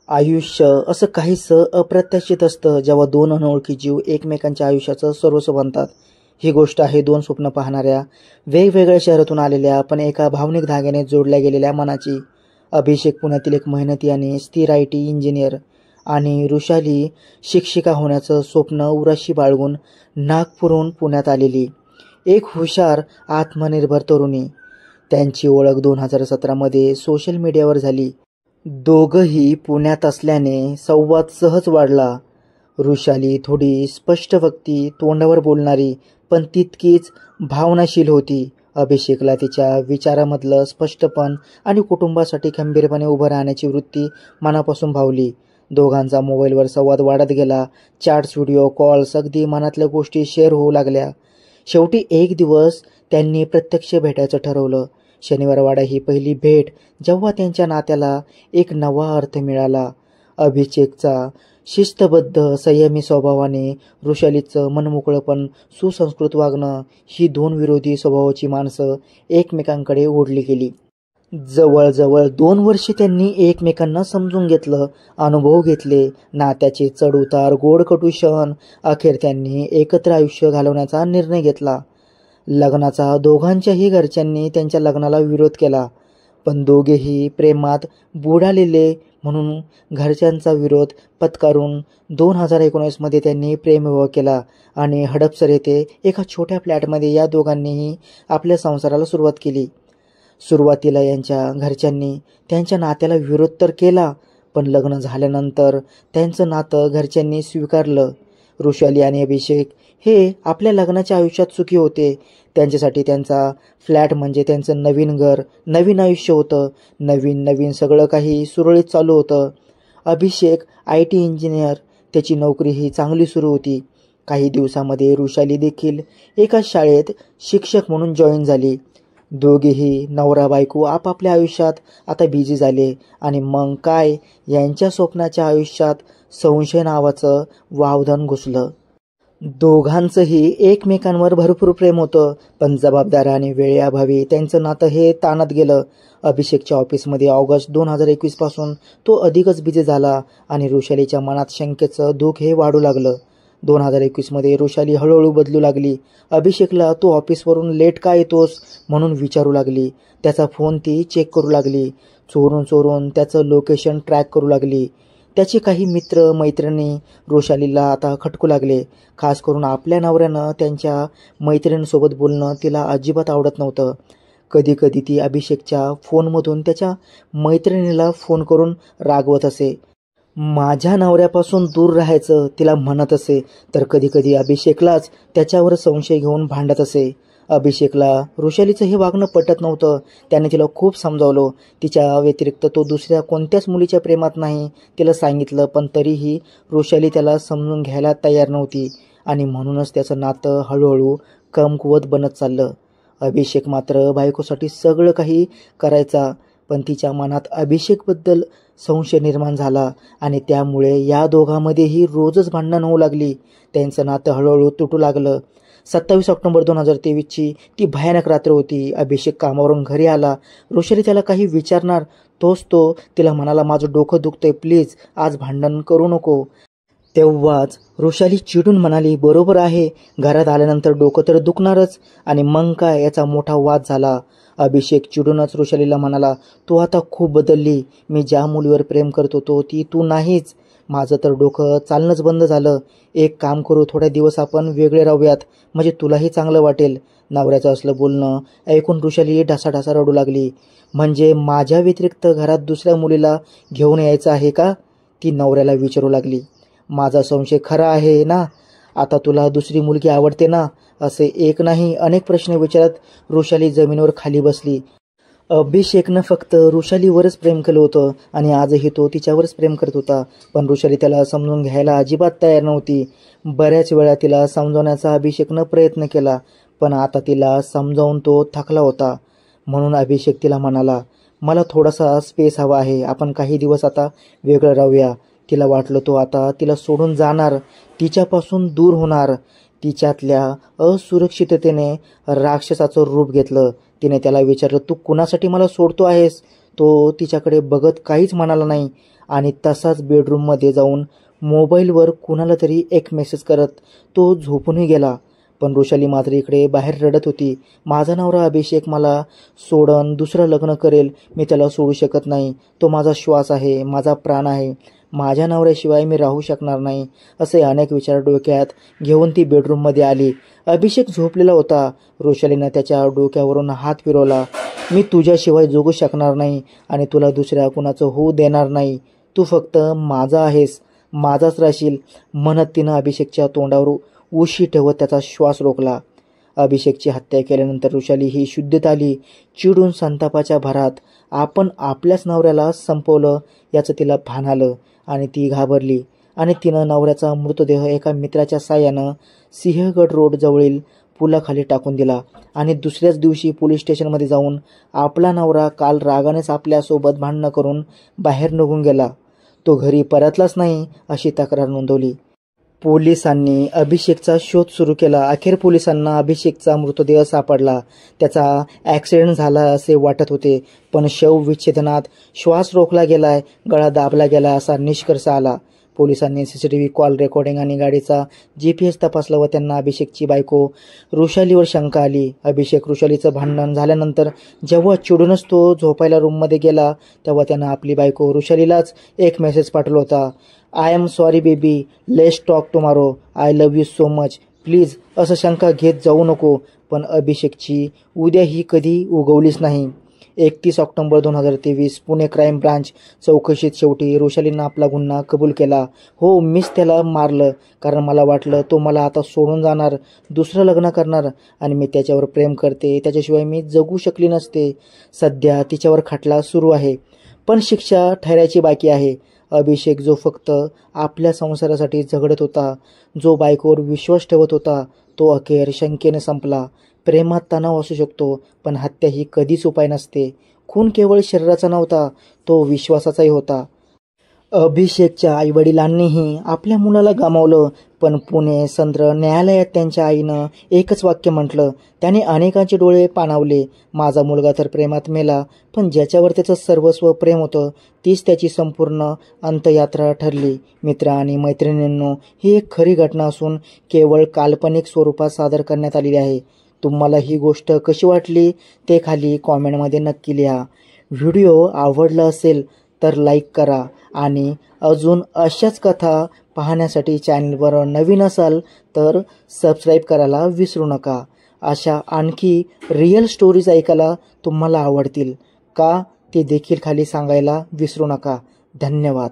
आयुष्य असं काहीसं अप्रत्याशित असतं जेव्हा दोन अनोळखी जीव एकमेकांच्या आयुष्याचं सर्वस्व बनतात. ही गोष्ट आहे दोन स्वप्न पाहणाऱ्या, वेगवेगळ्या शहरातून आलेल्या पण एका भावनिक धाग्याने जोडल्या गेलेल्या मनाची. अभिषेक पुण्यातील एक मेहनती आणि स्थिर IT इंजिनियर आणि वृषाली शिक्षिका होण्याचं स्वप्न उराशी बाळगून नागपूरहून पुण्यात आलेली एक हुशार आत्मनिर्भर तरुणी. त्यांची ओळख 2017मध्ये सोशल मीडियावर झाली. दोघंही पुण्यात असल्याने संवाद सहज वाढला. वृषाली थोडी स्पष्ट वक्ती, तोंडावर बोलणारी पण तितकीच भावनाशील होती. अभिषेकला तिच्या विचारामधलं स्पष्टपण आणि कुटुंबासाठी खंबीरपणे उभं राहण्याची वृत्ती मनापासून भावली. दोघांचा मोबाईलवर संवाद वाढत गेला. चॅट्स, व्हिडिओ कॉल्स, अगदी मनातल्या गोष्टी शेअर होऊ लागल्या. शेवटी एक दिवस त्यांनी प्रत्यक्ष भेटायचं ठरवलं. शनिवारवाडा ही पहिली भेट जेव्हा त्यांच्या नात्याला एक नवा अर्थ मिळाला. अभिषेकचा शिस्तबद्ध संयमी स्वभावाने, वृषालीचं मनमोकळं पण सुसंस्कृत वागणं, ही दोन विरोधी स्वभावाची माणसं एकमेकांकडे ओढली गेली. जवळजवळ 2 वर्षे त्यांनी एकमेकांना समजून घेतलं, अनुभव घेतले, नात्याचे चढउतार, गोडकटू क्षण. अखेर त्यांनी एकत्र आयुष्य घालवण्याचा निर्णय घेतला. लग्नाचा दोघांच्याही घरच्यांनी त्यांच्या लग्नाला विरोध केला, पण दोघेही प्रेमात बुडालेले म्हणून घरच्यांचा विरोध पत्करून 2019मध्ये त्यांनी प्रेमविवाह केला आणि हडपसर येथे एका छोट्या फ्लॅटमध्ये या दोघांनीही आपल्या संसाराला सुरुवात केली. सुरुवातीला यांच्या घरच्यांनी त्यांच्या नात्याला विरोध तर केला, पण लग्न झाल्यानंतर त्यांचं नातं घरच्यांनी स्वीकारलं. वृषाली आणि अभिषेक हे आपल्या लग्नाच्या आयुष्यात सुखी होते. त्यांच्यासाठी त्यांचा फ्लॅट म्हणजे त्यांचं नवीन घर, नवीन आयुष्य होतं. नवीन सगळं काही सुरळीत चालू होतं. अभिषेक IT इंजिनियर, त्याची नोकरीही चांगली सुरू होती. काही दिवसामध्ये वृषाली देखील एका शाळेत शिक्षक म्हणून जॉईन झाली. दोघेही नवरा बायको आपापल्या आयुष्यात आता बिझी झाले आणि मग काय, यांच्या स्वप्नाच्या आयुष्यात संशय नावाचं वावदान घुसलं. दोघांचंही एकमेकांवर भरपूर प्रेम होतं, पण जबाबदाऱ्या आणि वेळेअभावी त्यांचं नातं हे ताणत गेलं. अभिषेकच्या ऑफिसमध्ये ऑगस्ट 2021 पासून तो अधिकच बिझी झाला आणि वृषालीच्या मनात शंकेचं धूक हे वाढू लागलं. 2021मध्ये वृषाली हळूहळू बदलू लागली. अभिषेकला तू ऑफिसवरून लेट का येतोस म्हणून विचारू लागली. त्याचा फोन ती चेक करू लागली. चोरून त्याचं लोकेशन ट्रॅक करू लागली. त्याचे काही मित्र मैत्रिणी वृषालीला आता खटकू लागले. खास करून आपल्या नवऱ्यानं त्यांच्या मैत्रिणींसोबत बोलणं तिला अजिबात आवडत नव्हतं. कधी ती अभिषेकच्या फोनमधून त्याच्या मैत्रिणीला फोन करून रागवत असे. माझ्या नवऱ्यापासून दूर राहायचं तिला म्हणत असे, तर कधी अभिषेकलाच त्याच्यावर संशय घेऊन भांडत असे. अभिषेकला वृषालीचं हे वागणं पटत नव्हतं. त्याने तिला खूप समजावलं. तिच्या व्यतिरिक्त तो दुसऱ्या कोणत्याच मुलीच्या प्रेमात नाही तिला सांगितलं, पण तरीही वृषाली त्याला समजून घ्यायला तयार नव्हती आणि म्हणूनच त्याचं नातं हळूहळू कमकुवत बनत चाललं. अभिषेक मात्र बायकोसाठी सगळं काही करायचा, पण तिच्या मनात अभिषेकबद्दल संशय निर्माण झाला आणि त्यामुळे या दोघांमध्येही रोजच भांडणं होऊ लागली. त्यांचं नातं हळूहळू तुटू लागलं. 27 ऑक्टोबर 2023ची ती भयानक रात्र होती. अभिषेक कामावरून घरी आला. वृषाली त्याला काही विचारणार तोच तो तिला म्हणाला, माझं डोकं दुखतंय, प्लीज आज भांडण करू नको. तेव्हाच वृषाली चिडून म्हणाली, बरोबर आहे, घरात आल्यानंतर डोकं तर दुखणारच. आणि मग काय, याचा मोठा वाद झाला. अभिषेक चिडूनच वृषालीला म्हणाला, तू आता खूप बदलली. मी ज्या मुलीवर प्रेम करत होतो ती तू नाहीच. माझं तर डोकं चालणंच बंद झालं. एक काम करू, थोड्या दिवस आपण वेगळे राहूयात, म्हणजे तुलाही चांगलं वाटेल. नवऱ्याचं असलं बोलणं ऐकून वृषाली ढासाढासा रडू लागली. म्हणजे माझ्या व्यतिरिक्त घरात दुसऱ्या मुलीला घेऊन यायचं आहे का, ती नवऱ्याला विचारू लागली. माझा संशय खरा आहे ना, आता तुला दुसरी मुलगी आवडते ना, असे एक नाही अनेक प्रश्न विचारत वृषाली जमिनीवर खाली बसली. अभिषेकनं फक्त वृषालीवरच प्रेम केलं होतं आणि आजही तो तिच्यावरच प्रेम करत होता, पण वृषाली त्याला समजून घ्यायला अजिबात तयार नव्हती. बऱ्याच वेळा तिला समजवण्याचा अभिषेकनं प्रयत्न केला, पण आता तिला समजावून तो थकला होता. म्हणून अभिषेक तिला म्हणाला, मला थोडासा स्पेस हवा आहे, आपण काही दिवस आता वेगळं राहूया. तिला वाटलं तो आता तिला सोडून जाणार, तिच्यापासून दूर होणार. तिच्यातल्या असुरक्षिततेने राक्षसाचं रूप घेतलं. तिने त्याला विचारलं, तू कुणासाठी मला सोडतो आहेस? तो तिच्याकडे बघत काहीच म्हणाला नाही. आणि तसाच बेडरूममध्ये जाऊन मोबाईलवर कुणाला तरी एक मेसेज करत तो झोपूनही गेला. पण वृषाली मात्र इकडे बाहेर रडत होती. माझा नवरा अभिषेक मला सोडून दुसरं लग्न करेल, मी त्याला सोडू शकत नाही. तो माझा श्वास आहे, माझा प्राण आहे. माझ्या नवऱ्याशिवाय मी राहू शकणार नाही. असे अनेक विचार डोक्यात घेऊन ती बेडरूममध्ये आली. अभिषेक झोपलेला होता. वृषालीनं त्याच्या डोक्यावरून हात फिरवला. मी तुझ्याशिवाय जगू शकणार नाही आणि तुला दुसऱ्या कुणाचं होऊ देणार नाही. तू फक्त माझा आहेस, माझाच राहशील म्हणत तिनं अभिषेकच्या तोंडावर उशी ठेवत त्याचा श्वास रोखला. अभिषेकची हत्या केल्यानंतर वृषाली ही शुद्धीत आली. चिडून संतापाच्या भरात आपण आपल्याच नवऱ्याला संपवलं याचं तिला भान आलं आणि ती घाबरली आणि तिनं नवऱ्याचा मृतदेह एका मित्राच्या साह्यानं सिंहगड रोड जवळील पुलाखाली टाकून दिला आणि दुसऱ्याच दिवशी पोलीस स्टेशनमध्ये जाऊन आपला नवरा काल रागानेच आपल्यासोबत भांडणं करून बाहेर निघून गेला, तो घरी परतलाच नाही अशी तक्रार नोंदवली. पोलिसांनी अभिषेकचा शोध सुरू केला. अखेर पोलिसांना अभिषेकचा मृतदेह सापडला. त्याचा ॲक्सिडेंट झाला असे वाटत होते, पण शवविच्छेदनात श्वास रोखला गेलाय, गळा दाबला गेला असा निष्कर्ष आला. पोलिसांनी CCTV कॉल रेकॉर्डिंग आणि गाडीचा GPS तपासला व त्यांना अभिषेकची बायको वृषालीवर शंका आली. अभिषेक वृषालीचं भांडण झाल्यानंतर जेव्हा चिडूनच तो झोपायला रूममध्ये गेला तेव्हा त्यानं आपली बायको वृषालीलाच एक मेसेज पाठवला होता. I am sorry baby, let's talk tomorrow, I love you so much, please. असं शंका घेत जाऊ नको. पण अभिषेकची उद्या ही कधी उगवलीच नाही. 31 ऑक्टोबर 2023 पुणे क्राईम ब्रांच चौकशीत शेवटी वृषालीनं आपला गुन्हा कबूल केला. हो, मीच त्याला मारलं कारण मला वाटलं तो मला आता सोडून जाणार, दुसरं लग्न करणार आणि मी त्याच्यावर प्रेम करते, त्याच्याशिवाय मी जगू शकली नसते. सध्या तिच्यावर खटला सुरू आहे पण शिक्षा ठरायची बाकी आहे. अभिषेक जो फक्त आपल्या संसारासाठी झगडत होता, जो बायकोवर विश्वास ठेवत होता, तो अखेर शंकेने संपला. प्रेमात तणाव असू शकतो पण हत्या ही कधीच उपाय नसते. खून केवळ शरीराचा नव्हता, तो विश्वासाचाही होता. अभिषेकच्या आईवडिलांनीही आपल्या मुलाला गमावलं पण पुणे सत्र न्यायालयात त्यांच्या आईनं एकच वाक्य म्हटलं. त्याने अनेकांचे डोळे पाणावले. माझा मुलगा तर प्रेमात मेला पण ज्याच्यावर त्याचं सर्वस्व प्रेम होतं तीच त्याची संपूर्ण अंत्ययात्रा ठरली. मित्र आणि मैत्रिणींनो, ही एक खरी घटना असून केवळ काल्पनिक स्वरूपात सादर करण्यात आलेली आहे. तुम्हाला ही गोष्ट कशी वाटली ते खाली कॉमेंटमध्ये नक्की लिहा. व्हिडिओ आवडला असेल तर लाईक करा आणि अजून अशाच कथा पाहण्यासाठी चॅनलवर नवीन असाल तर सबस्क्राईब करायला विसरू नका. अशा आणखी रिअल स्टोरीज ऐकायला तुम्हाला आवडतील का ते देखील खाली सांगायला विसरू नका. धन्यवाद.